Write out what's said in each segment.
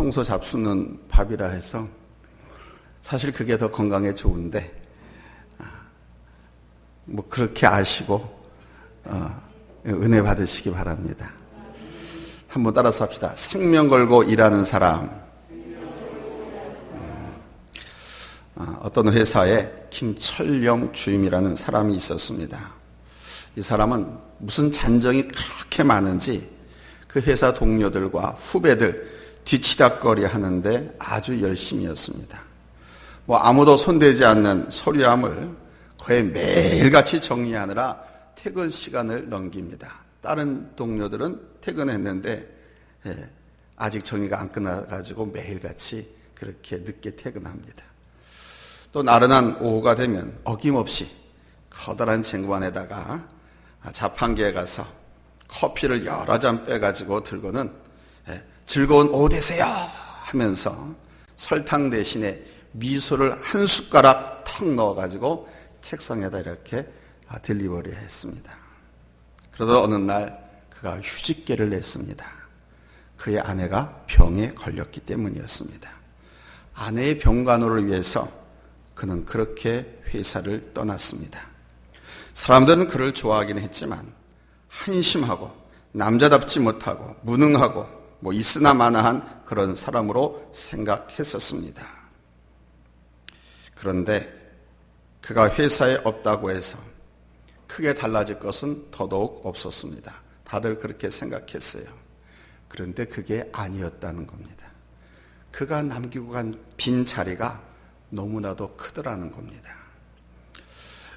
평소 잡수는 밥이라 해서 사실 그게 더 건강에 좋은데 뭐 그렇게 아시고 은혜 받으시기 바랍니다. 한번 따라서 합시다. 생명 걸고 일하는 사람. 어떤 회사에 김철영 주임이라는 사람이 있었습니다. 이 사람은 무슨 잔정이 그렇게 많은지 그 회사 동료들과 후배들 뒤치다꺼리 하는데 아주 열심히였습니다. 뭐 아무도 손대지 않는 서류함을 거의 매일같이 정리하느라 퇴근 시간을 넘깁니다. 다른 동료들은 퇴근했는데 아직 정리가 안 끝나가지고 매일같이 그렇게 늦게 퇴근합니다. 또 나른한 오후가 되면 어김없이 커다란 쟁반에다가 자판기에 가서 커피를 여러 잔 빼가지고 들고는 즐거운 오후 되세요 하면서 설탕 대신에 미소를 한 숟가락 탁 넣어가지고 책상에다 이렇게 딜리버리 했습니다. 그러다 어느 날 그가 휴직계를 냈습니다. 그의 아내가 병에 걸렸기 때문이었습니다. 아내의 병간호를 위해서 그는 그렇게 회사를 떠났습니다. 사람들은 그를 좋아하긴 했지만 한심하고 남자답지 못하고 무능하고 뭐 있으나 마나한 그런 사람으로 생각했었습니다. 그런데 그가 회사에 없다고 해서 크게 달라질 것은 더더욱 없었습니다. 다들 그렇게 생각했어요. 그런데 그게 아니었다는 겁니다. 그가 남기고 간 빈 자리가 너무나도 크더라는 겁니다.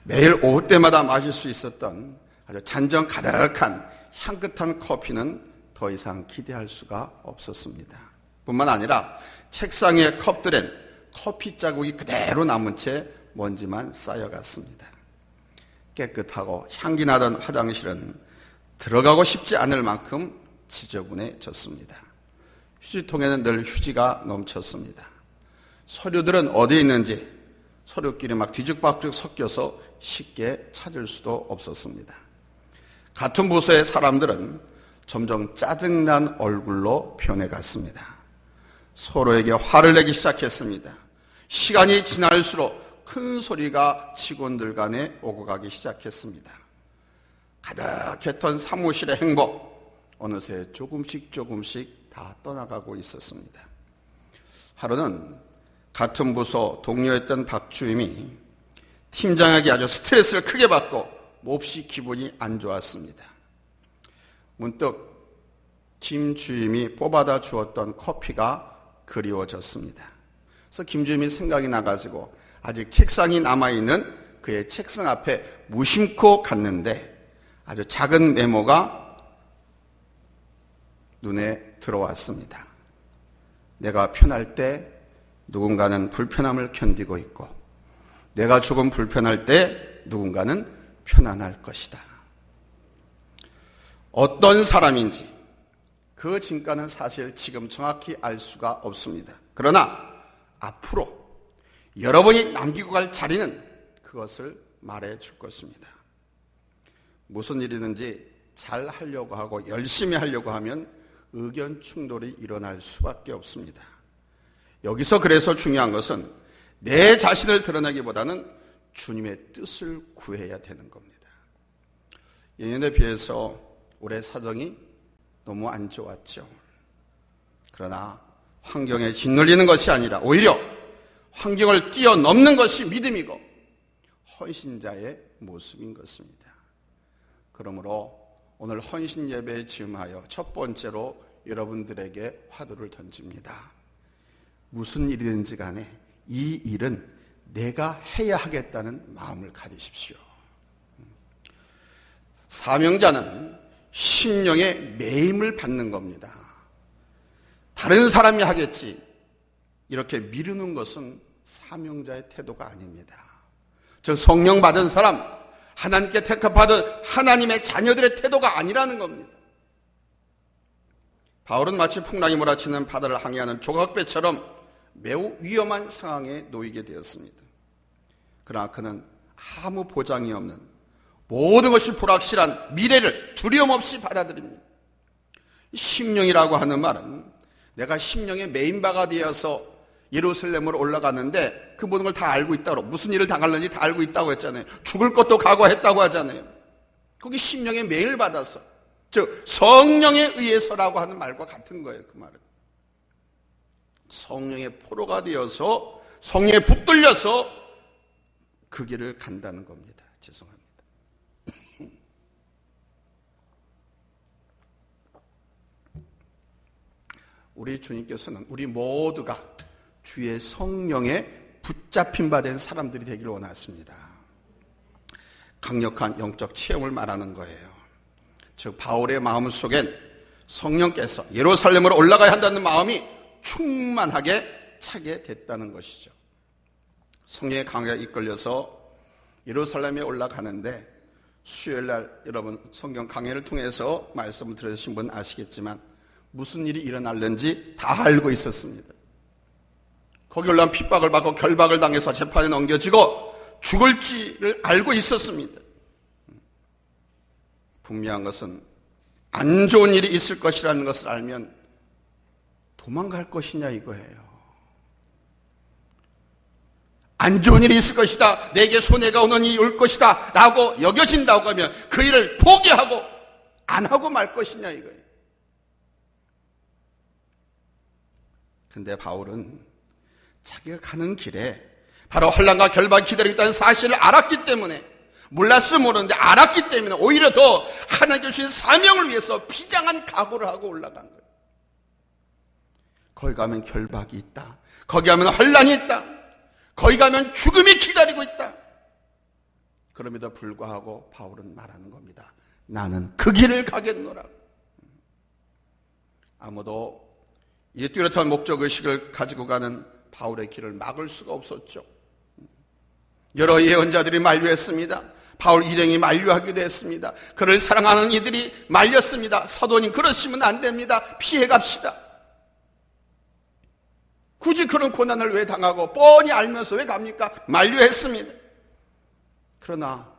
매일 오후 때마다 마실 수 있었던 아주 잔정 가득한 향긋한 커피는 더 이상 기대할 수가 없었습니다. 뿐만 아니라 책상 위의 컵들엔 커피 자국이 그대로 남은 채 먼지만 쌓여갔습니다. 깨끗하고 향기 나던 화장실은 들어가고 싶지 않을 만큼 지저분해졌습니다. 휴지통에는 늘 휴지가 넘쳤습니다. 서류들은 어디에 있는지 서류끼리 막 뒤죽박죽 섞여서 쉽게 찾을 수도 없었습니다. 같은 부서의 사람들은 점점 짜증난 얼굴로 변해갔습니다. 서로에게 화를 내기 시작했습니다. 시간이 지날수록 큰 소리가 직원들 간에 오고 가기 시작했습니다. 가득했던 사무실의 행복, 어느새 조금씩 다 떠나가고 있었습니다. 하루는 같은 부서 동료였던 박 주임이 팀장에게 아주 스트레스를 크게 받고 몹시 기분이 안 좋았습니다. 문득 김 주임이 뽑아다 주었던 커피가 그리워졌습니다. 그래서 김 주임이 생각이 나가지고 아직 책상이 남아있는 그의 책상 앞에 무심코 갔는데 아주 작은 메모가 눈에 들어왔습니다. 내가 편할 때 누군가는 불편함을 견디고 있고 내가 조금 불편할 때 누군가는 편안할 것이다. 어떤 사람인지 그 진가는 사실 지금 정확히 알 수가 없습니다. 그러나 앞으로 여러분이 남기고 갈 자리는 그것을 말해 줄 것입니다. 무슨 일이든지 잘 하려고 하고 열심히 하려고 하면 의견 충돌이 일어날 수밖에 없습니다. 여기서 그래서 중요한 것은 내 자신을 드러내기보다는 주님의 뜻을 구해야 되는 겁니다. 예년에 비해서 올해 사정이 너무 안 좋았죠. 그러나 환경에 짓눌리는 것이 아니라 오히려 환경을 뛰어넘는 것이 믿음이고 헌신자의 모습인 것입니다. 그러므로 오늘 헌신 예배에 즈음하여 첫 번째로 여러분들에게 화두를 던집니다. 무슨 일이든지 간에 이 일은 내가 해야 하겠다는 마음을 가지십시오. 사명자는 심령의 매임을 받는 겁니다. 다른 사람이 하겠지 이렇게 미루는 것은 사명자의 태도가 아닙니다. 저 성령 받은 사람, 하나님께 택합받은 하나님의 자녀들의 태도가 아니라는 겁니다. 바울은 마치 풍랑이 몰아치는 바다를 항해하는 조각배처럼 매우 위험한 상황에 놓이게 되었습니다. 그러나 그는 아무 보장이 없는 모든 것이 불확실한 미래를 두려움 없이 받아들입니다. 심령이라고 하는 말은 내가 심령의 메인바가 되어서 예루살렘으로 올라갔는데 그 모든 걸 다 알고 있다고, 무슨 일을 당할는지 다 알고 있다고 했잖아요. 죽을 것도 각오했다고 하잖아요. 거기 심령의 메인을 받아서, 즉 성령에 의해서라고 하는 말과 같은 거예요. 그 말은 성령의 포로가 되어서 성령에 붙들려서 그 길을 간다는 겁니다. 죄송합니다. 우리 주님께서는 우리 모두가 주의 성령에 붙잡힌 바 된 사람들이 되기를 원하십니다. 강력한 영적 체험을 말하는 거예요. 즉 바울의 마음속엔 성령께서 예루살렘으로 올라가야 한다는 마음이 충만하게 차게 됐다는 것이죠. 성령의 강에 이끌려서 예루살렘에 올라가는데, 수요일날 여러분 성경 강해를 통해서 말씀을 들으신 분 아시겠지만 무슨 일이 일어날는지 다 알고 있었습니다. 거기 올라가면 핍박을 받고 결박을 당해서 재판에 넘겨지고 죽을지를 알고 있었습니다. 분명한 것은 안 좋은 일이 있을 것이라는 것을 알면 도망갈 것이냐 이거예요. 안 좋은 일이 있을 것이다, 내게 손해가 오는 일이 올 것이다 라고 여겨진다고 하면 그 일을 포기하고 안 하고 말 것이냐 이거예요. 근데 바울은 자기가 가는 길에 바로 환난과 결박이 기다리고 있다는 사실을 알았기 때문에, 몰랐으면 모르는데 알았기 때문에 오히려 더 하나님 주신 사명을 위해서 비장한 각오를 하고 올라간 거예요. 거기 가면 결박이 있다, 거기 가면 환난이 있다, 거기 가면 죽음이 기다리고 있다. 그럼에도 불구하고 바울은 말하는 겁니다. 나는 그 길을 가겠노라. 아무도 이 뚜렷한 목적의식을 가지고 가는 바울의 길을 막을 수가 없었죠. 여러 예언자들이 만류했습니다. 바울 일행이 만류하기도 했습니다. 그를 사랑하는 이들이 말렸습니다. 사도님 그러시면 안 됩니다, 피해갑시다. 굳이 그런 고난을 왜 당하고 뻔히 알면서 왜 갑니까? 만류했습니다. 그러나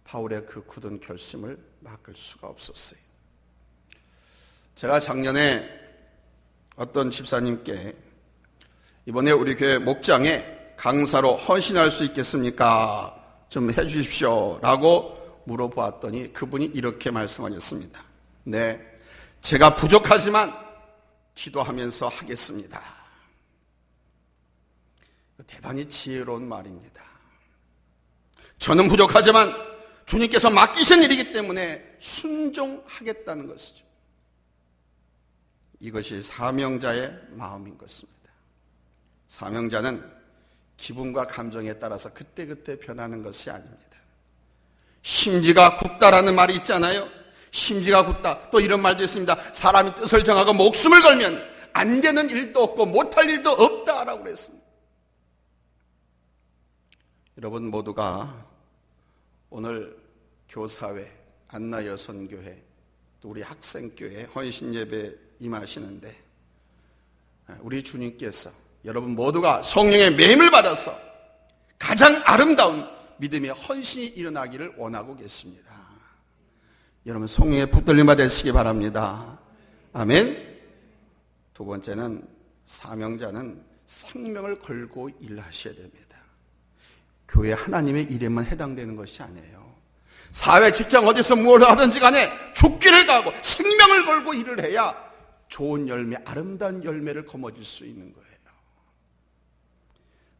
바울의 그 굳은 결심을 막을 수가 없었어요. 제가 작년에 어떤 집사님께 이번에 우리 교회 목장에 강사로 헌신할 수 있겠습니까? 좀 해주십시오 라고 물어보았더니 그분이 이렇게 말씀하셨습니다. 네, 제가 부족하지만 기도하면서 하겠습니다. 대단히 지혜로운 말입니다. 저는 부족하지만 주님께서 맡기신 일이기 때문에 순종하겠다는 것이죠. 이것이 사명자의 마음인 것입니다. 사명자는 기분과 감정에 따라서 그때그때 변하는 것이 아닙니다. 심지가 굳다라는 말이 있잖아요. 심지가 굳다. 또 이런 말도 있습니다. 사람이 뜻을 정하고 목숨을 걸면 안 되는 일도 없고 못할 일도 없다라고 그랬습니다. 여러분 모두가 오늘 교사회, 안나여선교회, 또 우리 학생교회 헌신예배 임하시는데, 우리 주님께서 여러분 모두가 성령의 매임을 받아서 가장 아름다운 믿음의 헌신이 일어나기를 원하고 계십니다. 여러분 성령의 붙들림받아 되시기 바랍니다. 아멘. 두 번째는 사명자는 생명을 걸고 일하셔야 됩니다. 교회 하나님의 일에만 해당되는 것이 아니에요. 사회, 직장 어디서 뭘 하든지 간에 죽기를 가고 생명을 걸고 일을 해야 좋은 열매, 아름다운 열매를 거머쥘 수 있는 거예요.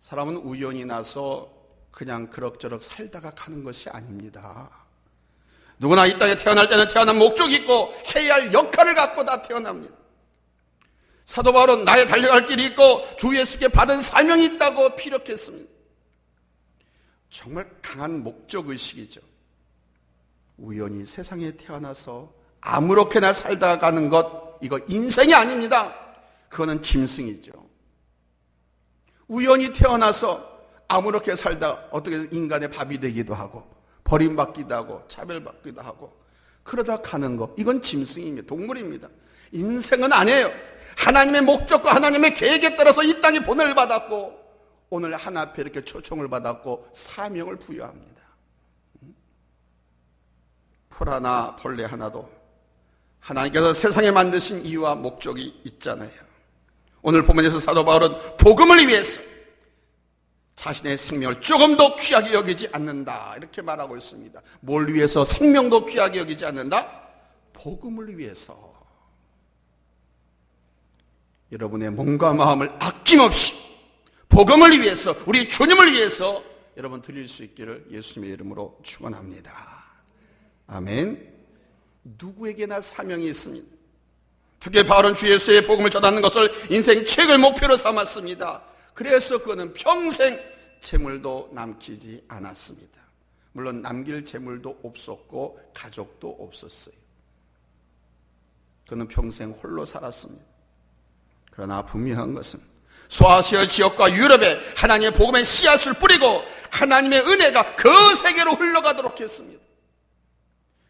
사람은 우연히 나서 그냥 그럭저럭 살다가 가는 것이 아닙니다. 누구나 이 땅에 태어날 때는 태어난 목적이 있고 해야 할 역할을 갖고 다 태어납니다. 사도 바울은 나의 달려갈 길이 있고 주 예수께 받은 사명이 있다고 피력했습니다. 정말 강한 목적의식이죠. 우연히 세상에 태어나서 아무렇게나 살다가 가는 것, 이거 인생이 아닙니다. 그거는 짐승이죠. 우연히 태어나서 아무렇게 살다 어떻게 인간의 밥이 되기도 하고 버림받기도 하고 차별받기도 하고 그러다 가는 것, 이건 짐승입니다. 동물입니다. 인생은 아니에요. 하나님의 목적과 하나님의 계획에 따라서 이 땅에 보냄을 받았고 오늘 하나 앞에 이렇게 초청을 받았고 사명을 부여합니다. 풀 하나 벌레 하나도 하나님께서 세상에 만드신 이유와 목적이 있잖아요. 오늘 본문에서 사도 바울은 복음을 위해서 자신의 생명을 조금도 귀하게 여기지 않는다 이렇게 말하고 있습니다. 뭘 위해서 생명도 귀하게 여기지 않는다? 복음을 위해서. 여러분의 몸과 마음을 아낌없이 복음을 위해서, 우리 주님을 위해서 여러분 드릴 수 있기를 예수님의 이름으로 축원합니다. 아멘. 누구에게나 사명이 있습니다. 특히 바울은 주 예수의 복음을 전하는 것을 인생 최고의 목표로 삼았습니다. 그래서 그는 평생 재물도 남기지 않았습니다. 물론 남길 재물도 없었고 가족도 없었어요. 그는 평생 홀로 살았습니다. 그러나 분명한 것은 소아시아 지역과 유럽에 하나님의 복음의 씨앗을 뿌리고 하나님의 은혜가 그 세계로 흘러가도록 했습니다.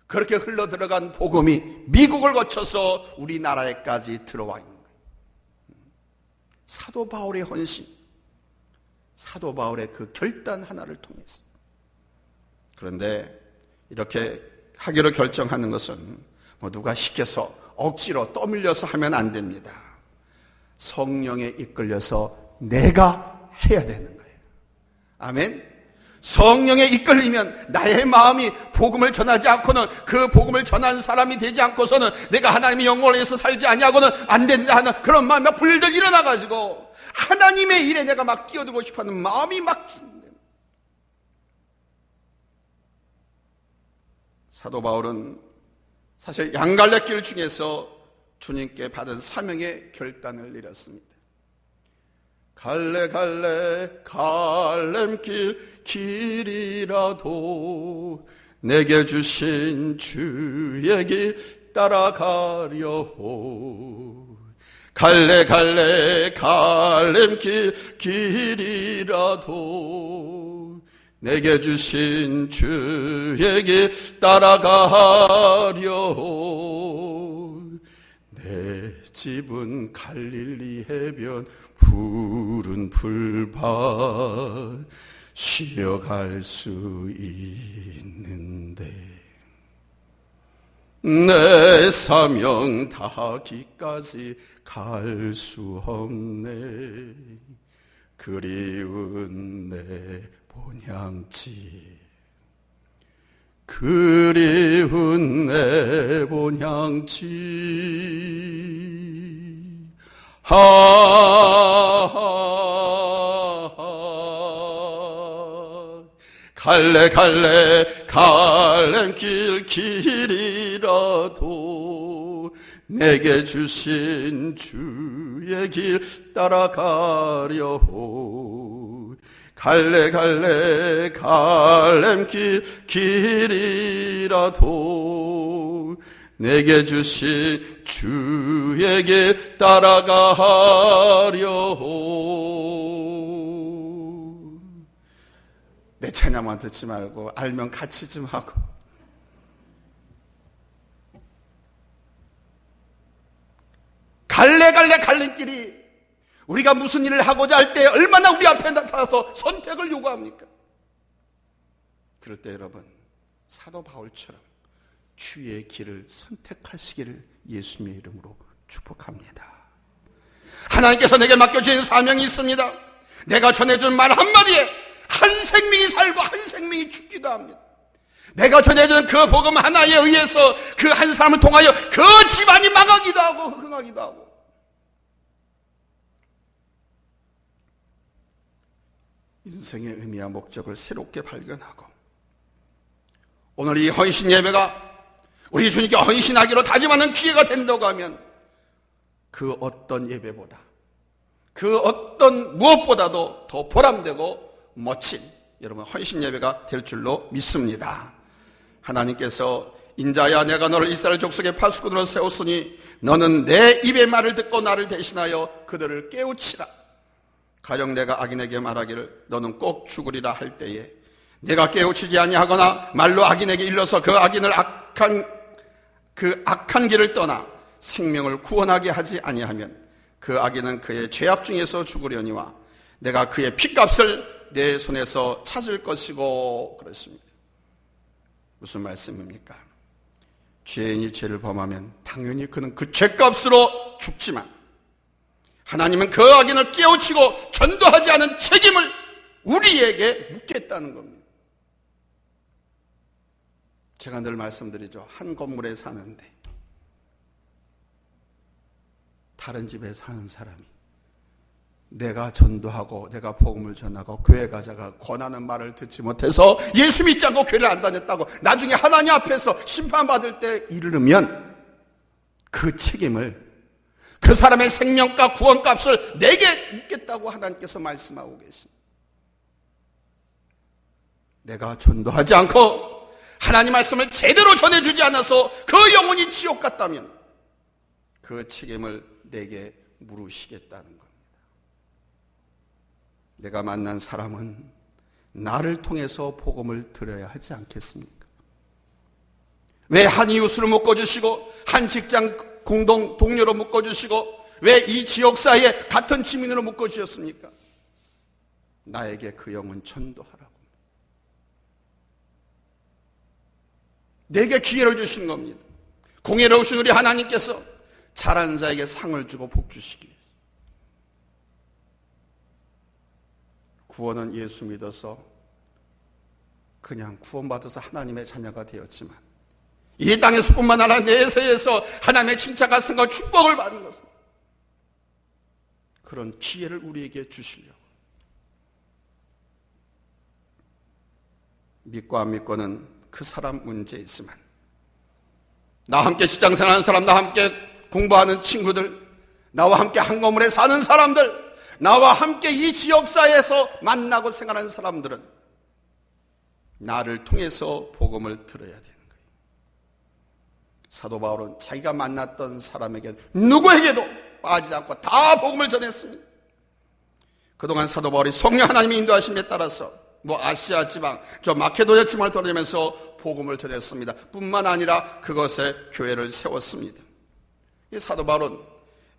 그렇게 흘러 들어간 복음이 미국을 거쳐서 우리나라에까지 들어와 있는 거예요. 사도 바울의 헌신, 사도 바울의 그 결단 하나를 통해서. 그런데 이렇게 하기로 결정하는 것은 누가 시켜서 억지로 떠밀려서 하면 안 됩니다. 성령에 이끌려서 내가 해야 되는 거예요. 아멘. 성령에 이끌리면 나의 마음이 복음을 전하지 않고는, 그 복음을 전하는 사람이 되지 않고서는 내가 하나님의 영광을 위해서 살지 아니하고는 안 된다 하는 그런 마음이 막 불들 일어나가지고 하나님의 일에 내가 막 끼어들고 싶어하는 마음이 막 드는. 사도 바울은 사실 양갈래길 중에서 주님께 받은 사명의 결단을 내렸습니다. 갈래 갈래 갈림길 길이라도 내게 주신 주의 길 따라가려고. 갈래 갈래 갈림길 길이라도 내게 주신 주의 길 따라가려고. 내 집은 갈릴리 해변 푸른 풀밭 쉬어갈 수 있는데 내 사명 다하기까지 갈 수 없네. 그리운 내 본향지, 그리운 내 본향지. 갈래 갈래 갈림길 길이라도 내게 주신 주의 길 따라가려고. 갈래 갈래 갈림길 길이라도 내게 주신 주의 길 따라가려고. 내 찬양만 듣지 말고 알면 같이 좀 하고. 갈래 갈래 갈림길이 우리가 무슨 일을 하고자 할 때 얼마나 우리 앞에 나타나서 선택을 요구합니까? 그럴 때 여러분, 사도 바울처럼 주의 길을 선택하시기를 예수님의 이름으로 축복합니다. 하나님께서 내게 맡겨주신 사명이 있습니다. 내가 전해준 말 한마디에 한 생명이 살고 한 생명이 죽기도 합니다. 내가 전해준 그 복음 하나에 의해서 그 한 사람을 통하여 그 집안이 망하기도 하고 흥하기도 하고. 인생의 의미와 목적을 새롭게 발견하고, 오늘 이 헌신 예배가 우리 주님께 헌신하기로 다짐하는 기회가 된다고 하면 그 어떤 예배보다, 그 어떤 무엇보다도 더 보람되고 멋진 여러분 헌신 예배가 될 줄로 믿습니다. 하나님께서 인자야 내가 너를 이스라엘 족속의 파수꾼으로 세웠으니 너는 내 입의 말을 듣고 나를 대신하여 그들을 깨우치라. 가령 내가 악인에게 말하기를 너는 꼭 죽으리라 할 때에 내가 깨우치지 아니하거나 말로 악인에게 일러서 그 악인을 악한 길을 떠나 생명을 구원하게 하지 아니하면 그 악인은 그의 죄악 중에서 죽으려니와 내가 그의 핏값을 내 손에서 찾을 것이고. 그렇습니다. 무슨 말씀입니까? 죄인이 죄를 범하면 당연히 그는 그 죄값으로 죽지만 하나님은 그 악인을 깨우치고 전도하지 않은 책임을 우리에게 묻겠다는 겁니다. 제가 늘 말씀드리죠. 한 건물에 사는데 다른 집에 사는 사람이 내가 전도하고 내가 복음을 전하고 교회 가자가 권하는 말을 듣지 못해서 예수 믿지 않고 교회를 안 다녔다고 나중에 하나님 앞에서 심판받을 때 이르면 그 책임을 그 사람의 생명과 구원값을 내게 묻겠다고 하나님께서 말씀하고 계십니다. 내가 전도하지 않고 하나님 말씀을 제대로 전해주지 않아서 그 영혼이 지옥 갔다면 그 책임을 내게 물으시겠다는 겁니다. 내가 만난 사람은 나를 통해서 복음을 들어야 하지 않겠습니까? 왜 한 이웃으로 묶어주시고 한 직장 공동 동료로 묶어주시고 왜 이 지역 사이에 같은 지민으로 묶어주셨습니까? 나에게 그 영혼 전도하라고. 내게 기회를 주신 겁니다. 공의로우신 우리 하나님께서 잘하는 자에게 상을 주고 복 주시기 위해서. 구원은 예수 믿어서 그냥 구원받아서 하나님의 자녀가 되었지만 이 땅에서뿐만 아니라 내세에서 하나님의 칭찬과 승과 축복을 받는 것은 그런 기회를 우리에게 주시려고. 믿고 안 믿고는 그 사람 문제에 있지만 나와 함께 직장생활하는 사람, 나와 함께 공부하는 친구들, 나와 함께 한 건물에 사는 사람들, 나와 함께 이 지역사회에서 만나고 생활하는 사람들은 나를 통해서 복음을 들어야 되는 거예요. 사도 바울은 자기가 만났던 사람에게 누구에게도 빠지지 않고 다 복음을 전했습니다. 그동안 사도 바울이 성령 하나님의 인도하심에 따라서 아시아 지방, 저 마케도니아 지방을 돌아다니면서 복음을 전했습니다. 뿐만 아니라 그것에 교회를 세웠습니다. 이 사도 바울은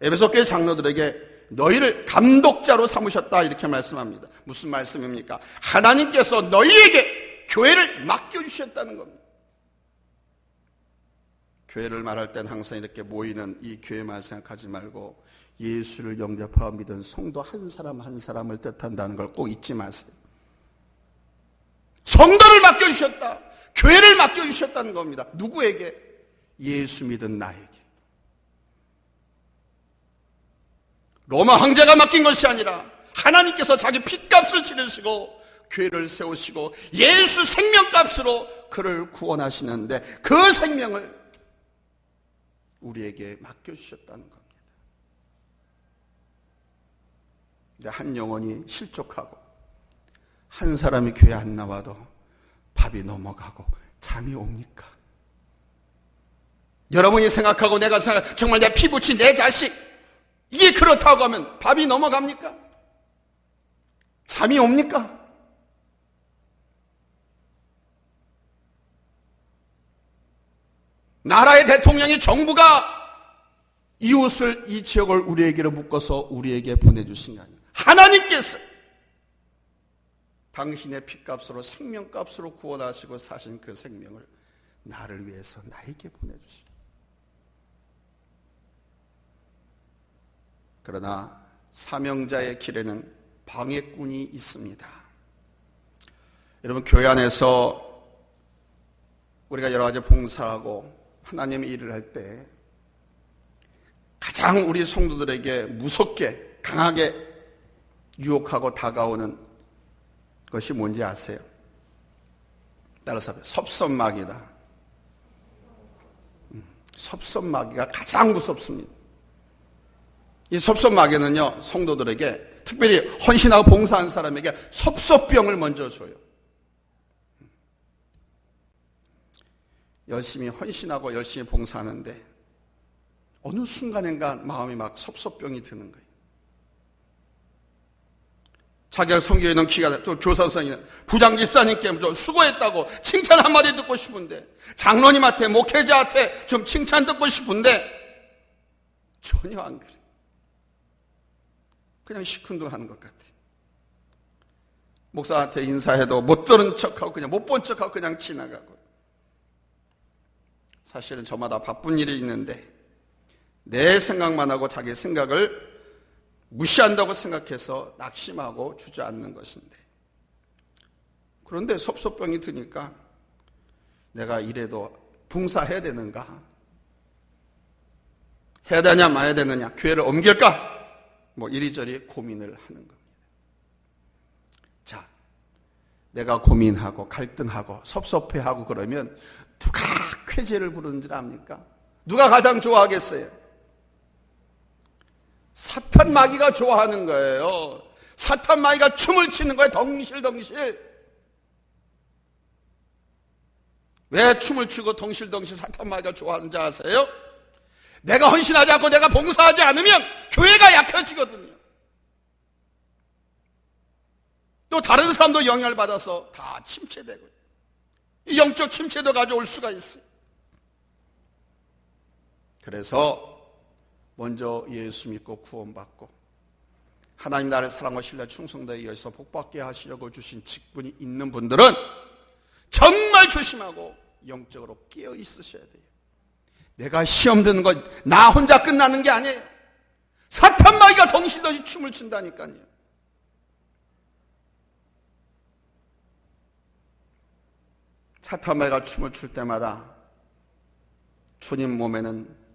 에베소 교회 장로들에게 너희를 감독자로 삼으셨다 이렇게 말씀합니다. 무슨 말씀입니까? 하나님께서 너희에게 교회를 맡겨주셨다는 겁니다. 교회를 말할 땐 항상 이렇게 모이는 이 교회만 생각하지 말고 예수를 영접하고 믿은 성도 한 사람 한 사람을 뜻한다는 걸 꼭 잊지 마세요. 성도를 맡겨주셨다. 교회를 맡겨주셨다는 겁니다. 누구에게? 예수 믿은 나에게. 로마 황제가 맡긴 것이 아니라 하나님께서 자기 핏값을 치르시고 교회를 세우시고 예수 생명값으로 그를 구원하시는데 그 생명을 우리에게 맡겨주셨다는 겁니다. 근데 한 영혼이 실족하고 한 사람이 교회 안 나와도 밥이 넘어가고 잠이 옵니까? 여러분이 생각하고 내가 생각 정말 내 피 붙인 내 자식 이게 그렇다고 하면 밥이 넘어갑니까? 잠이 옵니까? 나라의 대통령이 정부가 이웃을 이 지역을 우리에게로 묶어서 우리에게 보내주신 게 아니에요. 하나님께서 당신의 핏값으로 생명값으로 구원하시고 사신 그 생명을 나를 위해서 나에게 보내주시고 그러나 사명자의 길에는 방해꾼이 있습니다. 여러분 교회 안에서 우리가 여러 가지 봉사하고 하나님의 일을 할 때 가장 우리 성도들에게 무섭게 강하게 유혹하고 다가오는 것이 뭔지 아세요? 따라서 섭섭마귀다. 섭섭마귀가 가장 무섭습니다. 이 섭섭마귀는요 성도들에게 특별히 헌신하고 봉사한 사람에게 섭섭병을 먼저 줘요. 열심히 헌신하고 열심히 봉사하는데 어느 순간인가 마음이 막 섭섭병이 드는 거예요. 자기가 성경에 있는 기가 또 교사 선생님, 부장 집사님께 좀 수고했다고 칭찬 한마디 듣고 싶은데 장로님한테 목회자한테 좀 칭찬 듣고 싶은데 전혀 안 그래. 그냥 시큰둥하는 것 같아요. 목사한테 인사해도 못 들은 척하고 그냥 못 본 척하고 그냥 지나가고 사실은 저마다 바쁜 일이 있는데 내 생각만 하고 자기 생각을 무시한다고 생각해서 낙심하고 주저앉는 것인데, 그런데 섭섭병이 드니까 내가 이래도 봉사해야 되는가? 해야 되냐 마야 되느냐? 교회를 옮길까? 이리저리 고민을 하는 겁니다. 자, 내가 고민하고 갈등하고 섭섭해하고 그러면 누가 쾌재를 부르는 줄 압니까? 누가 가장 좋아하겠어요? 사탄 마귀가 좋아하는 거예요. 사탄 마귀가 춤을 추는 거예요. 덩실덩실. 왜 춤을 추고 덩실덩실 사탄 마귀가 좋아하는지 아세요? 내가 헌신하지 않고 내가 봉사하지 않으면 교회가 약해지거든요. 또 다른 사람도 영향을 받아서 다 침체되고, 이 영적 침체도 가져올 수가 있어요. 그래서 먼저 예수 믿고 구원받고 하나님 나라를 사랑과 신뢰 충성도에 의해서 복받게 하시려고 주신 직분이 있는 분들은 정말 조심하고 영적으로 깨어 있으셔야 돼요. 내가 시험 드는 건 나 혼자 끝나는 게 아니에요. 사탄 마귀가 덩실덩실 춤을 춘다니까요. 사탄 마귀가 춤을 출 때마다 주님 몸에는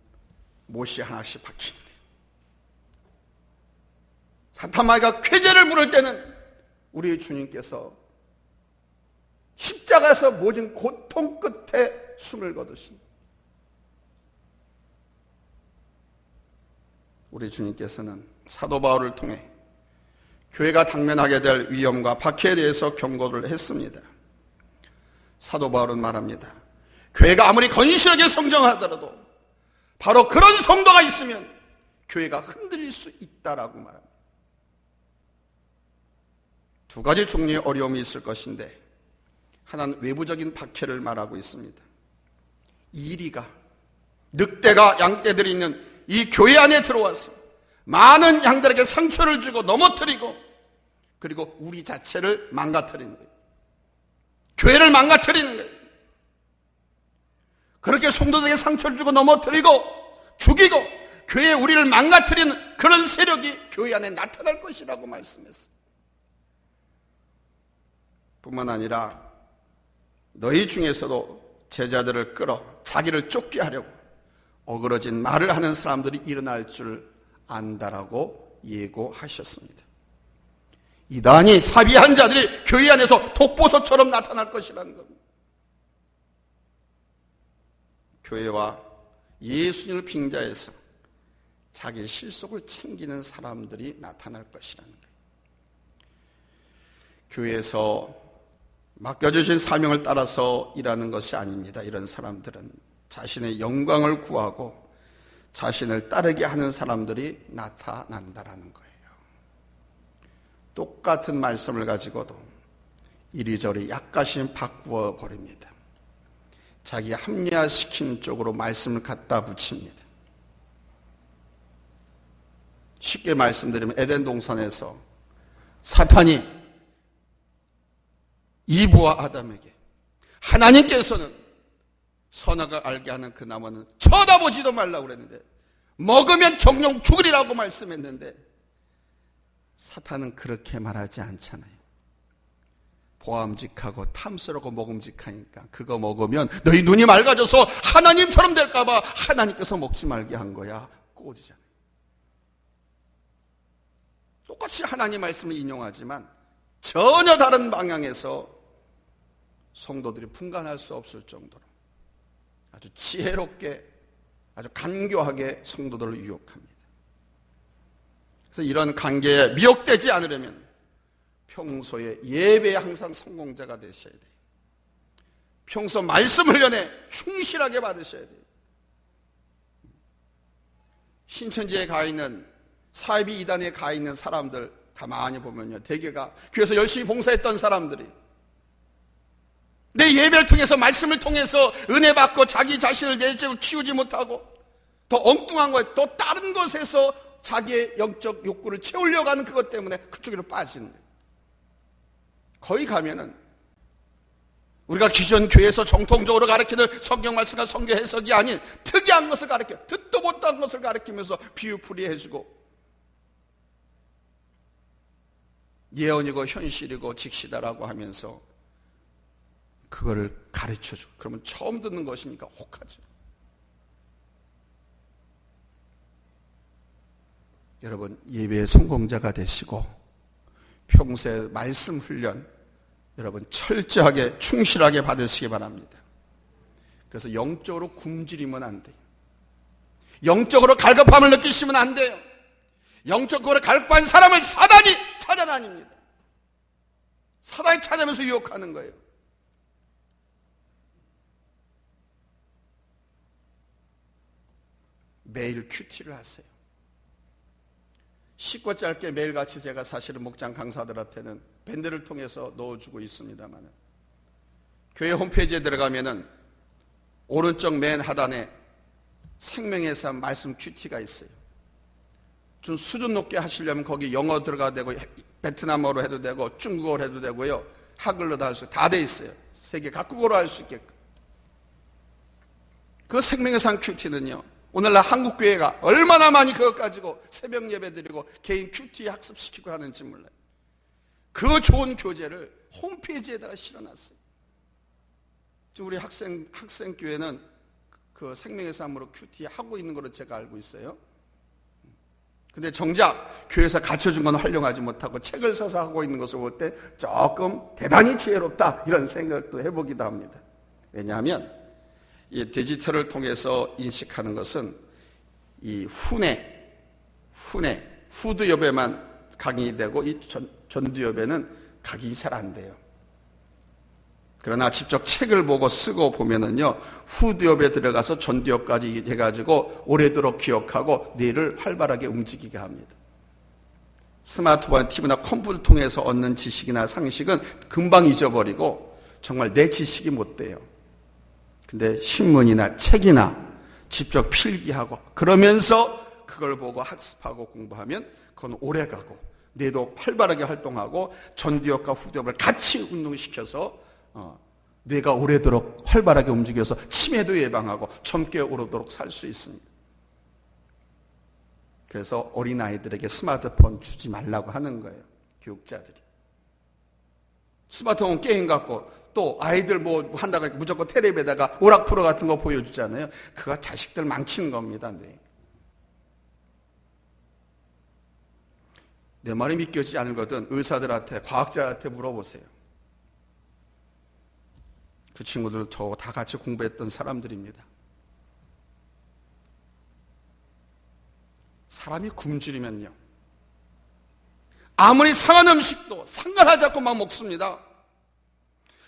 못이 하나씩 박히는 거예요. 사탄 마귀가 쾌재를 부를 때는 우리 주님께서 십자가에서 모진 고통 끝에 숨을 거두신 우리 주님께서는 사도 바울을 통해 교회가 당면하게 될 위험과 박해에 대해서 경고를 했습니다. 사도 바울은 말합니다. 교회가 아무리 건실하게 성장하더라도 바로 그런 성도가 있으면 교회가 흔들릴 수 있다라고 말합니다. 두 가지 종류의 어려움이 있을 것인데, 하나는 외부적인 박해를 말하고 있습니다. 이리가, 늑대가 양떼들이 있는 이 교회 안에 들어와서 많은 양들에게 상처를 주고 넘어뜨리고, 그리고 우리 자체를 망가뜨리는 거예요. 교회를 망가뜨리는 거예요. 그렇게 성도들에게 상처를 주고 넘어뜨리고 죽이고 교회에 우리를 망가뜨리는 그런 세력이 교회 안에 나타날 것이라고 말씀했어요. 뿐만 아니라 너희 중에서도 제자들을 끌어 자기를 쫓게 하려고 어그러진 말을 하는 사람들이 일어날 줄 안다라고 예고하셨습니다. 이단이 사비한 자들이 교회 안에서 독보소처럼 나타날 것이라는 겁니다. 교회와 예수님을 빙자해서 자기 실속을 챙기는 사람들이 나타날 것이라는 거예요. 교회에서 맡겨주신 사명을 따라서 일하는 것이 아닙니다. 이런 사람들은 자신의 영광을 구하고 자신을 따르게 하는 사람들이 나타난다라는 거예요. 똑같은 말씀을 가지고도 이리저리 약간씩 바꾸어 버립니다. 자기 합리화시키는 쪽으로 말씀을 갖다 붙입니다. 쉽게 말씀드리면 에덴 동산에서 사탄이 이브와 아담에게 하나님께서는 선악을 알게 하는 그 나무는 쳐다보지도 말라고 그랬는데 먹으면 정령 죽으리라고 말씀했는데 사탄은 그렇게 말하지 않잖아요. 보암직하고 탐스럽고 먹음직하니까 그거 먹으면 너희 눈이 맑아져서 하나님처럼 될까봐 하나님께서 먹지 말게 한 거야. 꼬지잖아요. 똑같이 하나님 말씀을 인용하지만 전혀 다른 방향에서 성도들이 분간할 수 없을 정도로 아주 지혜롭게 아주 간교하게 성도들을 유혹합니다. 그래서 이런 관계에 미혹되지 않으려면 평소에 예배에 항상 성공자가 되셔야 돼요. 평소 말씀 훈련에 충실하게 받으셔야 돼요. 신천지에 가 있는 사이비 이단에 가 있는 사람들 가만히 보면요, 대개가 교회에서 열심히 봉사했던 사람들이 내 예배를 통해서 말씀을 통해서 은혜 받고 자기 자신을 내적으로 키우지 못하고 더 엉뚱한 거에 또 다른 것에서 자기의 영적 욕구를 채우려고 하는 그것 때문에 그쪽으로 빠지는 거예요. 거기 가면은 우리가 기존 교회에서 정통적으로 가르치는 성경 말씀과 성경 해석이 아닌 특이한 것을 가르쳐, 듣도 못한 것을 가르치면서 비유풀이 해주고, 예언이고 현실이고 직시다라고 하면서 그거를 가르쳐주고, 그러면 처음 듣는 것이니까 혹하죠. 여러분, 예배의 성공자가 되시고 평소에 말씀 훈련 여러분 철저하게 충실하게 받으시기 바랍니다. 그래서 영적으로 굶주리면 안 돼요. 영적으로 갈급함을 느끼시면 안 돼요. 영적으로 갈급한 사람을 사단이 찾아다닙니다. 사단이 찾아면서 유혹하는 거예요. 매일 큐티를 하세요. 쉽고 짧게 매일같이 제가 사실은 목장 강사들한테는 밴드를 통해서 넣어주고 있습니다만, 교회 홈페이지에 들어가면은 오른쪽 맨 하단에 생명의 삶 말씀 큐티가 있어요. 좀 수준 높게 하시려면 거기 영어 들어가도 되고, 베트남어로 해도 되고, 중국어로 해도 되고요, 한글로도 할 수 다 돼 있어요. 세계 각국어로 할 수 있게끔. 그 생명의 삶 큐티는요, 오늘날 한국교회가 얼마나 많이 그것 가지고 새벽 예배 드리고 개인 큐티 학습시키고 하는지 몰라요. 그 좋은 교재를 홈페이지에다가 실어놨어요. 지금 우리 학생교회는 그 생명의 삶으로 큐티 하고 있는 걸로 제가 알고 있어요. 근데 정작 교회에서 갖춰준 건 활용하지 못하고 책을 사서 하고 있는 것을 볼 때 조금 대단히 지혜롭다, 이런 생각도 해보기도 합니다. 왜냐하면 이 디지털을 통해서 인식하는 것은 이 후드 예배만 각인이 되고, 이 전두 예배는 각인이 잘 안 돼요. 그러나 직접 책을 보고 쓰고 보면은요, 후드 예배 들어가서 전두 예배까지 해가지고 오래도록 기억하고 뇌를 활발하게 움직이게 합니다. 스마트폰, TV나 컴퓨터를 통해서 얻는 지식이나 상식은 금방 잊어버리고 정말 내 지식이 못 돼요. 근데 신문이나 책이나 직접 필기하고 그러면서 그걸 보고 학습하고 공부하면 그건 오래가고 뇌도 활발하게 활동하고 전두엽과 후두엽을 같이 운동시켜서 뇌가 오래도록 활발하게 움직여서 치매도 예방하고 젊게 오르도록 살 수 있습니다. 그래서 어린아이들에게 스마트폰 주지 말라고 하는 거예요, 교육자들이. 스마트폰 게임 갖고 또 아이들 뭐 한다고 무조건 텔레비에다가 오락프로 같은 거 보여주잖아요. 그거 자식들 망치는 겁니다. 네. 내 말이 믿겨지지 않거든 의사들한테, 과학자한테 물어보세요. 그 친구들 저 다 같이 공부했던 사람들입니다. 사람이 굶주리면요, 아무리 상한 음식도 상관하지 않고 막 먹습니다.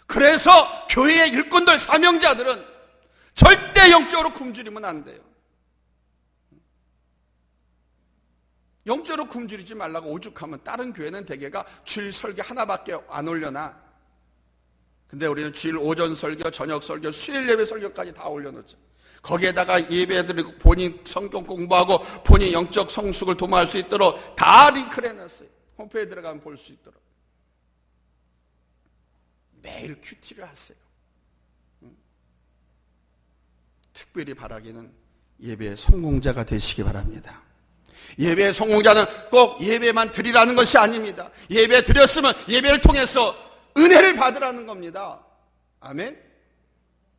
그래서 교회의 일꾼들, 사명자들은 절대 영적으로 굶주리면 안 돼요. 영적으로 굶주리지 말라고 오죽하면 다른 교회는 대개가 주일 설교 하나밖에 안 올려놔. 근데 우리는 주일 오전 설교, 저녁 설교, 수요일 예배 설교까지 다 올려놓죠. 거기에다가 예배 드리고 본인 성경 공부하고 본인 영적 성숙을 도모할 수 있도록 다 링크를 해놨어요. 홈페이지에 들어가면 볼 수 있도록. 매일 큐티를 하세요. 특별히 바라기는 예배의 성공자가 되시기 바랍니다. 예배의 성공자는 꼭 예배만 드리라는 것이 아닙니다. 예배 드렸으면 예배를 통해서 은혜를 받으라는 겁니다. 아멘.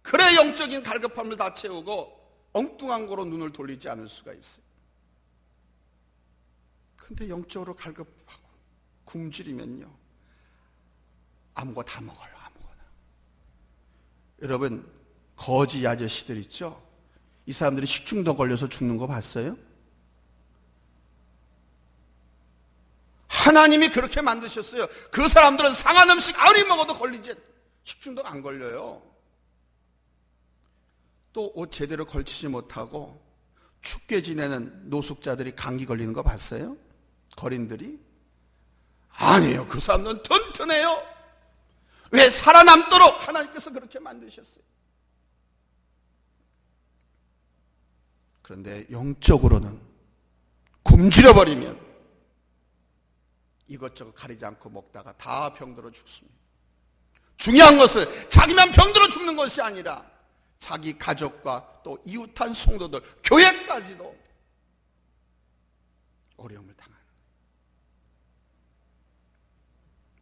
그래 영적인 갈급함을 다 채우고 엉뚱한 거로 눈을 돌리지 않을 수가 있어요. 근데 영적으로 갈급하고 굶주리면요, 아무거나 다 먹어요. 아무거나. 여러분, 거지 아저씨들 있죠? 이 사람들이 식중독 걸려서 죽는 거 봤어요? 하나님이 그렇게 만드셨어요. 그 사람들은 상한 음식 아무리 먹어도 걸리지, 식중독 안 걸려요. 또 옷 제대로 걸치지 못하고 춥게 지내는 노숙자들이 감기 걸리는 거 봤어요? 거린들이? 아니에요. 그 사람들은 튼튼해요. 왜? 살아남도록 하나님께서 그렇게 만드셨어요. 그런데 영적으로는 굶주려버리면 이것저것 가리지 않고 먹다가 다 병들어 죽습니다. 중요한 것은 자기만 병들어 죽는 것이 아니라 자기 가족과 또 이웃한 성도들, 교회까지도 어려움을 당하는 거예요.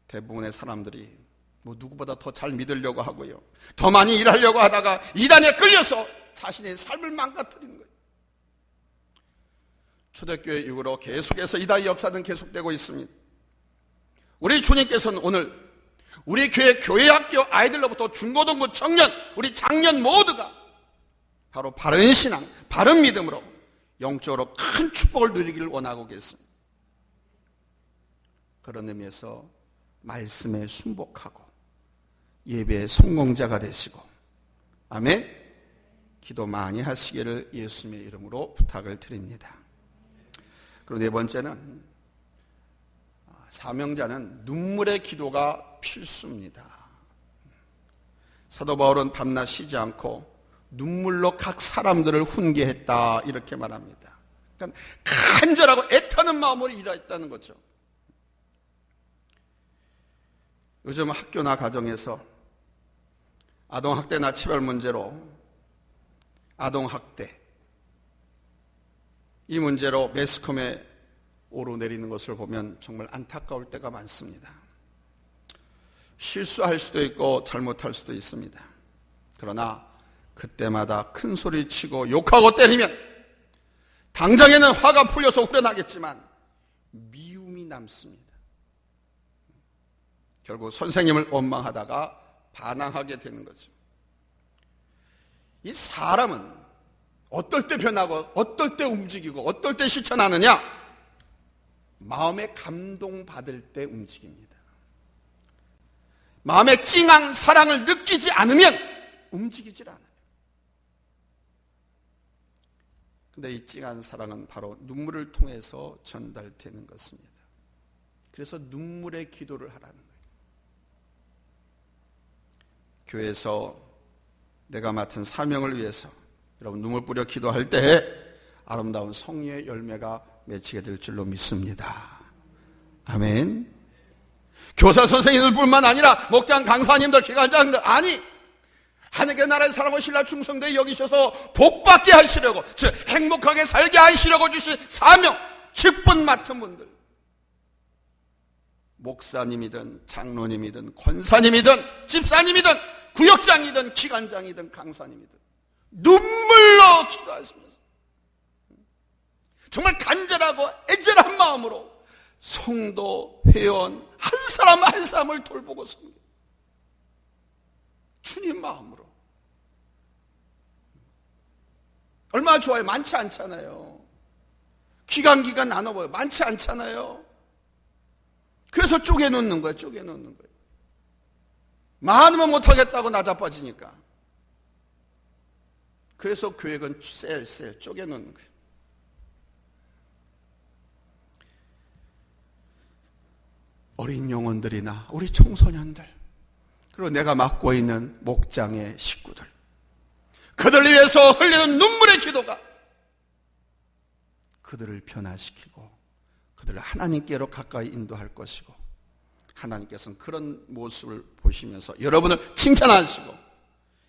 대부분의 사람들이 누구보다 더 잘 믿으려고 하고요, 더 많이 일하려고 하다가 이단에 끌려서 자신의 삶을 망가뜨리는 거예요. 초대교회 이후로 계속해서 이단의 역사는 계속되고 있습니다. 우리 주님께서는 오늘 우리 교회학교 아이들로부터 중고등부 청년, 우리 장년 모두가 바로 바른 신앙, 바른 믿음으로 영적으로 큰 축복을 누리기를 원하고 계십니다. 그런 의미에서 말씀에 순복하고 예배의 성공자가 되시고, 아멘, 기도 많이 하시기를 예수님의 이름으로 부탁을 드립니다. 그리고 네 번째는, 사명자는 눈물의 기도가 필수입니다. 사도 바울은 밤낮 쉬지 않고 눈물로 각 사람들을 훈계했다, 이렇게 말합니다. 그러니까 간절하고 애타는 마음으로 일했다는 거죠. 요즘 학교나 가정에서 아동학대나 차별 문제로, 아동학대, 이 문제로 매스컴에 오르내리는 것을 보면 정말 안타까울 때가 많습니다. 실수할 수도 있고 잘못할 수도 있습니다. 그러나 그때마다 큰 소리 치고 욕하고 때리면 당장에는 화가 풀려서 후련하겠지만 미움이 남습니다. 결국 선생님을 원망하다가 반항하게 되는 거죠. 이 사람은 어떨 때 변하고 어떨 때 움직이고 어떨 때 실천하느냐? 마음에 감동받을 때 움직입니다. 마음에 찡한 사랑을 느끼지 않으면 움직이질 않아요. 근데 이 찡한 사랑은 바로 눈물을 통해서 전달되는 것입니다. 그래서 눈물의 기도를 하라는 거예요. 교회에서 내가 맡은 사명을 위해서 여러분 눈물 뿌려 기도할 때 아름다운 성령의 열매가 맺히게 될 줄로 믿습니다. 아멘. 교사 선생님들뿐만 아니라 목장 강사님들, 기관장들, 아니, 하나님의 나라의 사람을 신라 충성되게 여기셔서 복받게 하시려고, 즉 행복하게 살게 하시려고 주신 사명, 직분 맡은 분들, 목사님이든 장로님이든 권사님이든 집사님이든 구역장이든 기관장이든 강사님이든 눈물로 기도하시면서 정말 간절하고 애절한 마음으로 성도, 회원 한 사람 한 사람을 돌보고 섬겨 주님 마음으로. 얼마나 좋아요. 많지 않잖아요. 기간 나눠봐요. 많지 않잖아요. 그래서 쪼개놓는 거예요. 쪼개놓는 거예요. 많으면 못하겠다고 나자빠지니까. 그래서 교회는 셀 쪼개놓는 거예요. 어린 영혼들이나 우리 청소년들, 그리고 내가 맡고 있는 목장의 식구들, 그들을 위해서 흘리는 눈물의 기도가 그들을 변화시키고 그들을 하나님께로 가까이 인도할 것이고, 하나님께서는 그런 모습을 보시면서 여러분을 칭찬하시고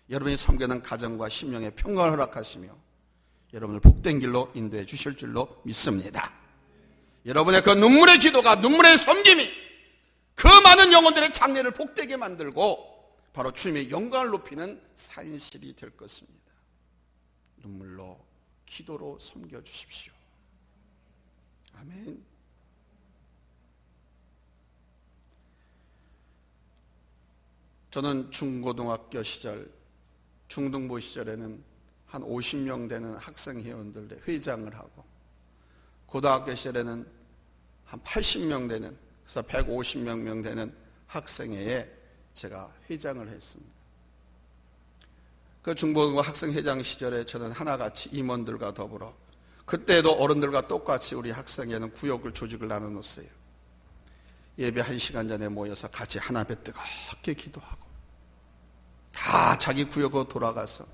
여러분이 섬기는 가정과 심령의 평강을 허락하시며 여러분을 복된 길로 인도해 주실 줄로 믿습니다. 여러분의 그 눈물의 기도가, 눈물의 섬김이 그 많은 영혼들의 장래를 복되게 만들고 바로 주님의 영광을 높이는 산실이 될 것입니다. 눈물로, 기도로 섬겨주십시오. 아멘. 저는 중고등학교 시절, 중등부 시절에는 한 50명 되는 학생회원들의 회장을 하고, 고등학교 시절에는 한 80명 되는, 그래서 150명 되는 학생회에 제가 회장을 했습니다. 그 중고등부 학생회장 시절에 저는 하나같이 임원들과 더불어, 그때도 어른들과 똑같이 우리 학생회는 구역을 조직을 나눠놓았어요. 예배 1시간 전에 모여서 같이 하나배 뜨겁게 기도하고 다 자기 구역으로 돌아가서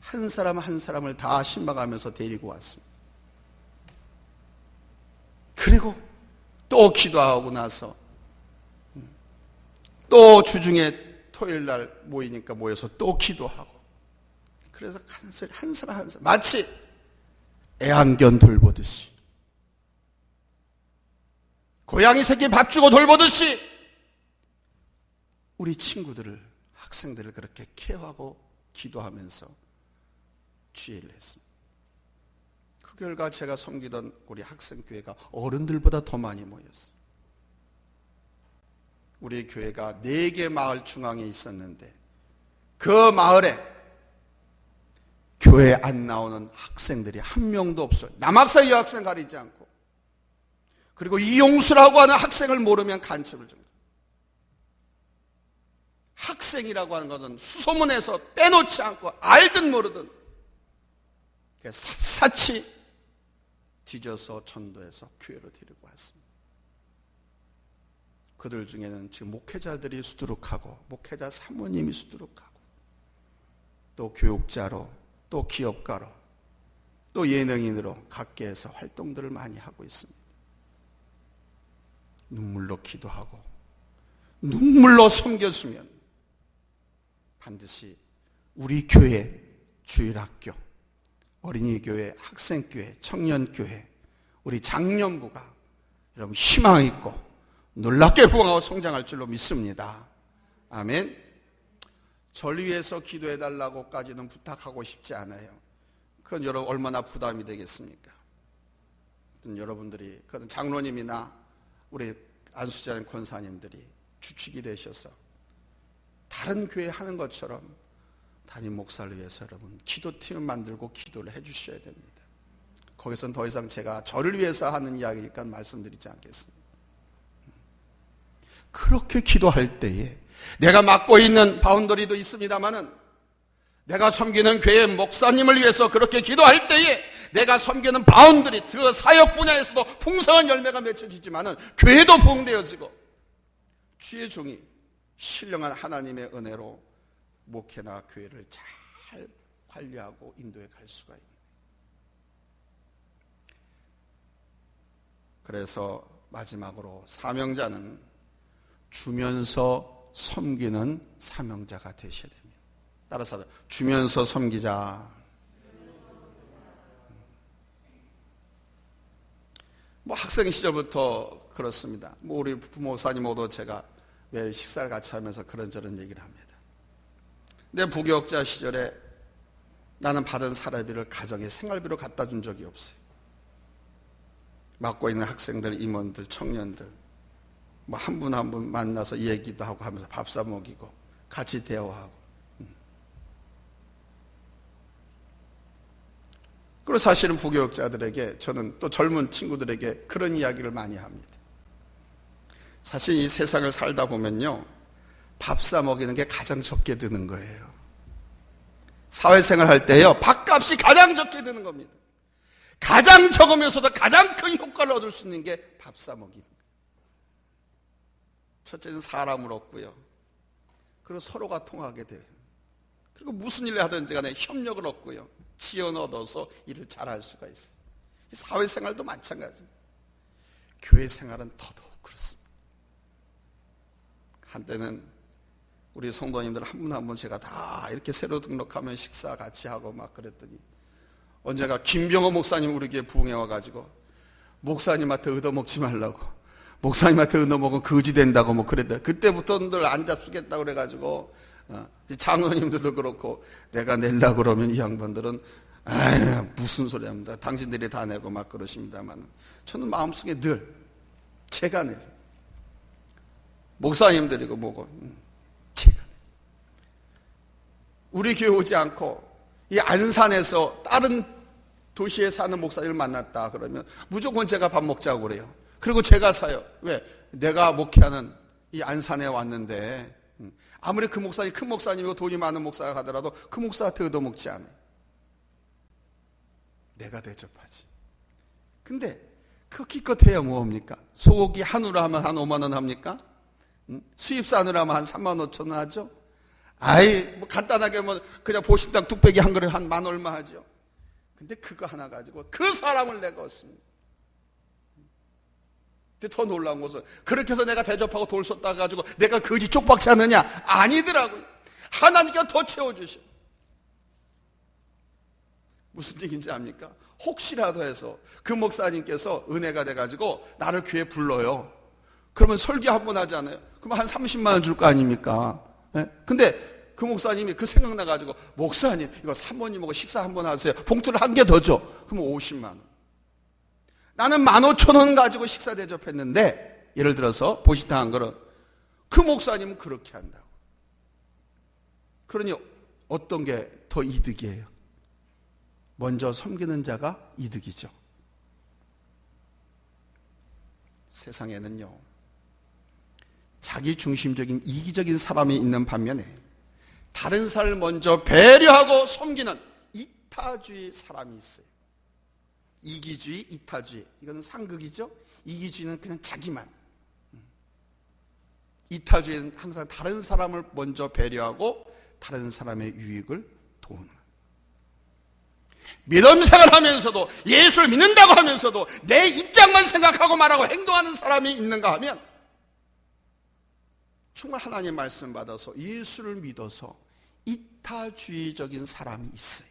한 사람 한 사람을 다 신방하면서 데리고 왔습니다. 그리고 또 기도하고 나서 또 주중에 토요일 날 모이니까 모여서 또 기도하고, 그래서 한 사람 마치 애완견 돌보듯이, 고양이 새끼 밥 주고 돌보듯이 우리 친구들을, 학생들을 그렇게 케어하고 기도하면서 주의를 했습니다. 그 결과 제가 섬기던 우리 학생교회가 어른들보다 더 많이 모였어요. 우리 교회가 4개 마을 중앙에 있었는데 그 마을에 교회 안 나오는 학생들이 한 명도 없어요. 남학생 여학생 가리지 않고. 그리고 이용수라고 하는 학생을 모르면 간첩을 줍니다. 학생이라고 하는 것은 수소문에서 빼놓지 않고 알든 모르든 샅샅이 뒤져서 전도해서 교회로 데리고 왔습니다. 그들 중에는 지금 목회자들이 수두룩하고, 목회자 사모님이 수두룩하고, 또 교육자로, 또 기업가로, 또 예능인으로 각계에서 활동들을 많이 하고 있습니다. 눈물로 기도하고 눈물로 섬겼으면 반드시 우리 교회, 주일학교, 어린이교회, 학생교회, 청년교회, 우리 장년부가 여러분 희망 있고 놀랍게 부흥하고 성장할 줄로 믿습니다. 아멘. 절 위해서 기도해달라고까지는 부탁하고 싶지 않아요. 그건 여러분 얼마나 부담이 되겠습니까? 여러분들이, 그건 장로님이나 우리 안수자님 권사님들이 주축이 되셔서 다른 교회 하는 것처럼 담임 목사를 위해서 여러분 기도팀을 만들고 기도를 해 주셔야 됩니다. 거기서는 더 이상 제가 저를 위해서 하는 이야기니까 말씀드리지 않겠습니다. 그렇게 기도할 때에 내가 맡고 있는 바운더리도 있습니다마는, 내가 섬기는 교회 목사님을 위해서 그렇게 기도할 때에 내가 섬기는 바운더리, 그 사역 분야에서도 풍성한 열매가 맺혀지지만은 교회도 부흥되어지고 주의 종이 신령한 하나님의 은혜로 목회나 교회를 잘 관리하고 인도해 갈 수가 있는. 그래서 마지막으로 사명자는 주면서 섬기는 사명자가 되셔야 됩니다. 따라서 주면서 섬기자. 학생 시절부터 그렇습니다. 우리 부모사님하고도 제가 매일 식사를 같이 하면서 그런저런 얘기를 합니다. 내 부교육자 시절에 나는 받은 사례비를 가정에 생활비로 갖다 준 적이 없어요. 맡고 있는 학생들, 임원들, 청년들 한 분 한 분 만나서 얘기도 하고 하면서 밥 사 먹이고 같이 대화하고. 그리고 사실은 부교육자들에게, 저는 또 젊은 친구들에게 그런 이야기를 많이 합니다. 사실 이 세상을 살다 보면요, 밥 사 먹이는 게 가장 적게 드는 거예요. 사회생활 할 때요, 밥값이 가장 적게 드는 겁니다. 가장 적으면서도 가장 큰 효과를 얻을 수 있는 게 밥 사 먹이는 거예요. 첫째는 사람을 얻고요, 그리고 서로가 통하게 돼요. 그리고 무슨 일을 하든지 간에 협력을 얻고요, 지원 얻어서 일을 잘할 수가 있어요. 사회생활도 마찬가지입니다. 교회생활은 더더욱 그렇습니다. 한때는 우리 성도님들 한 분 한 분 제가 다 이렇게 새로 등록하면 식사 같이 하고 막 그랬더니, 언제가 김병호 목사님 우리 교회 부흥해 와가지고 목사님한테 얻어먹지 말라고, 목사님한테 얻어먹으면 거지 된다고 뭐 그랬다. 그때부터 늘 안 잡수겠다고 그래가지고 장로님들도 그렇고, 내가 내려고 그러면 이 양반들은 아유 무슨 소리 합니다. 당신들이 다 내고 막 그러십니다만, 저는 마음속에 늘 제가 내, 목사님들이고 뭐고 제가 내. 우리 교회 오지 않고 이 안산에서 다른 도시에 사는 목사님을 만났다 그러면 무조건 제가 밥 먹자고 그래요. 그리고 제가 사요. 왜? 내가 목회하는 이 안산에 왔는데 아무리 그 목사님 큰 목사님이고 돈이 많은 목사가 가더라도 그 목사한테 얻어먹지 않아요. 내가 대접하지. 근데 그 기껏해야 뭐합니까? 소고기 한우로 하면 한 5만 원 합니까? 수입산으로 하면 한 3만 5천 원 하죠? 아이 뭐 간단하게 뭐 그냥 보신당 뚝배기 한 그릇 한 만 얼마 하죠? 근데 그거 하나 가지고 그 사람을 내가 얻습니다. 근데 더 놀라운 것은 그렇게 해서 내가 대접하고 돌 쏟다 가지고 내가 거지 쪽박지 않느냐? 아니더라고요. 하나님께서 더 채워주셔. 무슨 얘기인지 압니까? 혹시라도 해서 그 목사님께서 은혜가 돼가지고 나를 교회 불러요. 그러면 설교 한 번 하지 않아요? 그러면 한 30만 원 줄 거 아닙니까? 네? 근데 그 목사님이 그 생각나가지고 목사님 이거 사모님하고 식사 한 번 하세요. 봉투를 한 개 더 줘. 그러면 50만 원. 나는 15,000원 가지고 식사 대접했는데 예를 들어서 보시당한 거는 그 목사님은 그렇게 한다고. 그러니 어떤 게 더 이득이에요? 먼저 섬기는 자가 이득이죠. 세상에는요, 자기 중심적인 이기적인 사람이 있는 반면에 다른 사람을 먼저 배려하고 섬기는 이타주의 사람이 있어요. 이기주의, 이타주의. 이거는 상극이죠. 이기주의는 그냥 자기만. 이타주의는 항상 다른 사람을 먼저 배려하고 다른 사람의 유익을 도우는. 믿음 생활하면서도 예수를 믿는다고 하면서도 내 입장만 생각하고 말하고 행동하는 사람이 있는가 하면 정말 하나님의 말씀 받아서 예수를 믿어서 이타주의적인 사람이 있어요.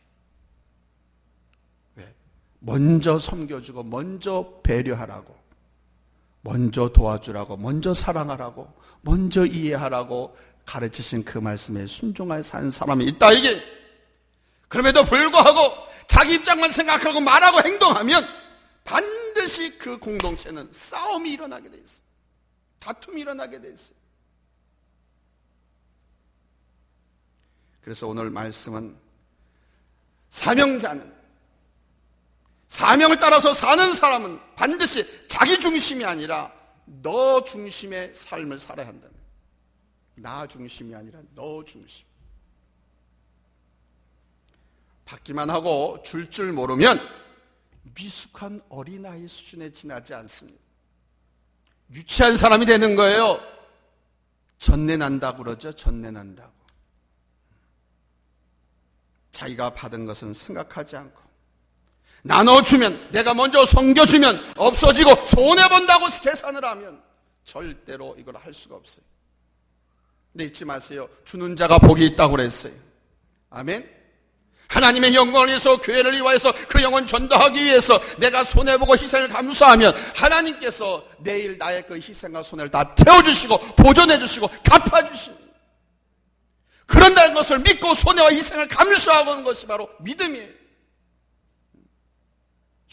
왜? 먼저 섬겨주고 먼저 배려하라고, 먼저 도와주라고, 먼저 사랑하라고, 먼저 이해하라고 가르치신 그 말씀에 순종하여 사는 사람이 있다 이게. 그럼에도 불구하고 자기 입장만 생각하고 말하고 행동하면 반드시 그 공동체는 싸움이 일어나게 돼 있어요. 다툼이 일어나게 돼 있어요. 그래서 오늘 말씀은 사명자는, 사명을 따라서 사는 사람은 반드시 자기 중심이 아니라 너 중심의 삶을 살아야 한다는, 나 중심이 아니라 너 중심. 받기만 하고 줄 모르면 미숙한 어린아이 수준에 지나지 않습니다. 유치한 사람이 되는 거예요. 전내난다고 그러죠. 전내난다고. 자기가 받은 것은 생각하지 않고 나눠주면, 내가 먼저 섬겨주면 없어지고 손해본다고 계산을 하면 절대로 이걸 할 수가 없어요. 근데 잊지 마세요. 주는 자가 복이 있다고 그랬어요. 아멘. 하나님의 영광을 위해서, 교회를 위하여서 그 영혼 전도하기 위해서 내가 손해보고 희생을 감수하면 하나님께서 내일 나의 그 희생과 손해를 다 태워주시고 보존해주시고 갚아주십니다. 그런다는 것을 믿고 손해와 희생을 감수하는 것이 바로 믿음이에요.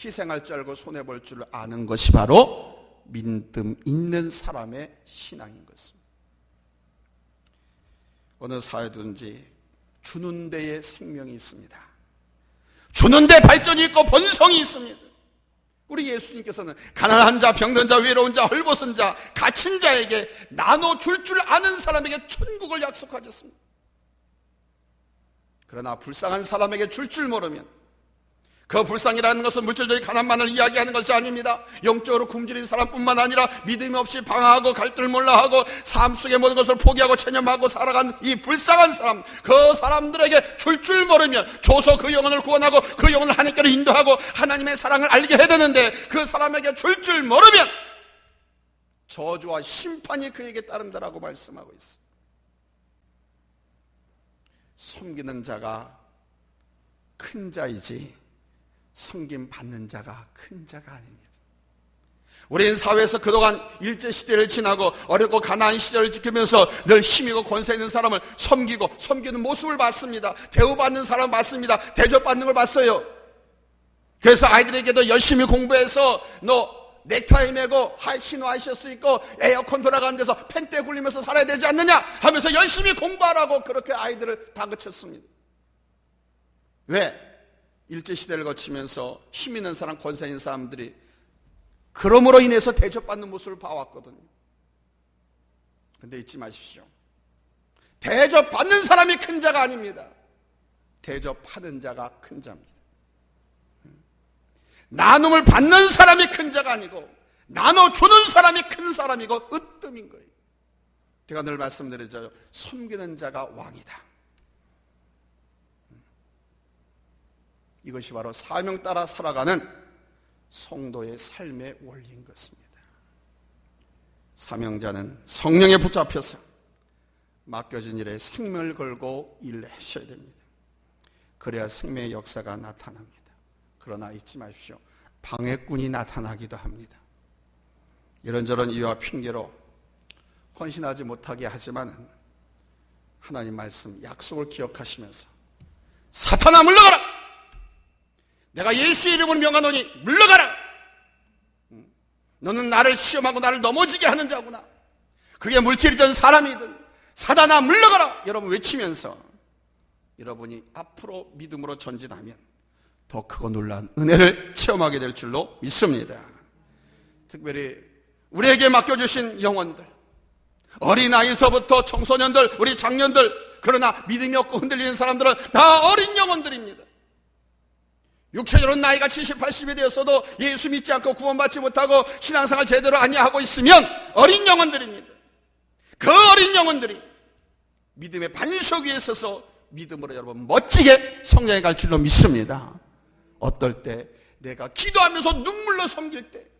희생할 줄 알고 손해볼 줄 아는 것이 바로 믿음 있는 사람의 신앙인 것입니다. 어느 사회든지 주는 데에 생명이 있습니다. 주는 데 발전이 있고 번성이 있습니다. 우리 예수님께서는 가난한 자, 병든 자, 외로운 자, 헐벗은 자, 갇힌 자에게 나눠줄 줄 아는 사람에게 천국을 약속하셨습니다. 그러나 불쌍한 사람에게 줄 모르면, 그 불쌍이라는 것은 물질적인 가난만을 이야기하는 것이 아닙니다. 영적으로 굶주린 사람뿐만 아니라 믿음이 없이 방황하고 갈등을 몰라하고 삶 속의 모든 것을 포기하고 체념하고 살아간 이 불쌍한 사람, 그 사람들에게 줄 모르면 줘서 그 영혼을 구원하고 그 영혼을 하나님께로 인도하고 하나님의 사랑을 알게 해야 되는데 그 사람에게 줄 모르면 저주와 심판이 그에게 따른다라고 말씀하고 있어요. 섬기는 자가 큰 자이지 섬김 받는 자가 큰 자가 아닙니다. 우리는 사회에서 그동안 일제시대를 지나고 어렵고 가난한 시절을 지키면서 늘 힘이고 권세 있는 사람을 섬기는 모습을 봤습니다. 대우받는 사람을 봤습니다. 대접받는 걸 봤어요. 그래서 아이들에게도 열심히 공부해서 너 넥타이 매고 흰 와이셔츠 입고 에어컨 돌아가는 데서 펜대 굴리면서 살아야 되지 않느냐 하면서 열심히 공부하라고 그렇게 아이들을 다그쳤습니다. 왜? 일제시대를 거치면서 힘 있는 사람, 권세 있는 사람들이 그럼으로 인해서 대접받는 모습을 봐왔거든요. 근데 잊지 마십시오. 대접받는 사람이 큰 자가 아닙니다. 대접하는 자가 큰 자입니다. 나눔을 받는 사람이 큰 자가 아니고 나눠주는 사람이 큰 사람이고 으뜸인 거예요. 제가 늘 말씀드리죠. 섬기는 자가 왕이다. 이것이 바로 사명 따라 살아가는 성도의 삶의 원리인 것입니다. 사명자는 성령에 붙잡혀서 맡겨진 일에 생명을 걸고 일하셔야 됩니다. 그래야 생명의 역사가 나타납니다. 그러나 잊지 마십시오. 방해꾼이 나타나기도 합니다. 이런저런 이유와 핑계로 헌신하지 못하게 하지만 하나님 말씀 약속을 기억하시면서 사탄아 물러가라! 내가 예수의 이름으로 명하노니 물러가라! 너는 나를 시험하고 나를 넘어지게 하는 자구나. 그게 물질이든 사람이든 사탄아 물러가라! 여러분 외치면서 여러분이 앞으로 믿음으로 전진하면 더 크고 놀라운 은혜를 체험하게 될 줄로 믿습니다. 특별히 우리에게 맡겨주신 영혼들, 어린아이서부터 청소년들, 우리 장년들, 그러나 믿음이 없고 흔들리는 사람들은 다 어린 영혼들입니다. 육체적으로 나이가 70, 80이 되었어도 예수 믿지 않고 구원받지 못하고 신앙생활 제대로 아니하고 있으면 어린 영혼들입니다. 그 어린 영혼들이 믿음의 반석 위에 서서 믿음으로 여러분 멋지게 성장해 갈 줄로 믿습니다. 어떨 때 내가 기도하면서 눈물로 섬길 때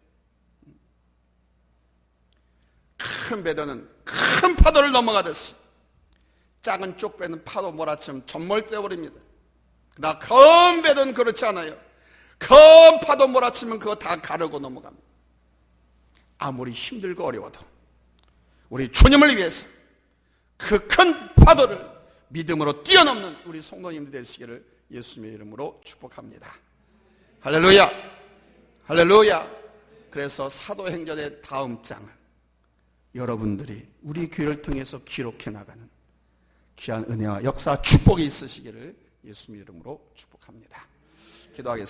큰 배도는 큰 파도를 넘어가듯이 작은 쪽배는 파도 몰아치면 전몰되어버립니다. 그러나 큰 배도는 그렇지 않아요. 큰 파도 몰아치면 그거 다 가르고 넘어갑니다. 아무리 힘들고 어려워도 우리 주님을 위해서 그 큰 파도를 믿음으로 뛰어넘는 우리 성도님들 되시기를 예수님의 이름으로 축복합니다. 할렐루야! 할렐루야! 그래서 사도행전의 다음 장은 여러분들이 우리 교회를 통해서 기록해 나가는 귀한 은혜와 역사, 축복이 있으시기를 예수님의 이름으로 축복합니다. 기도하겠습니다.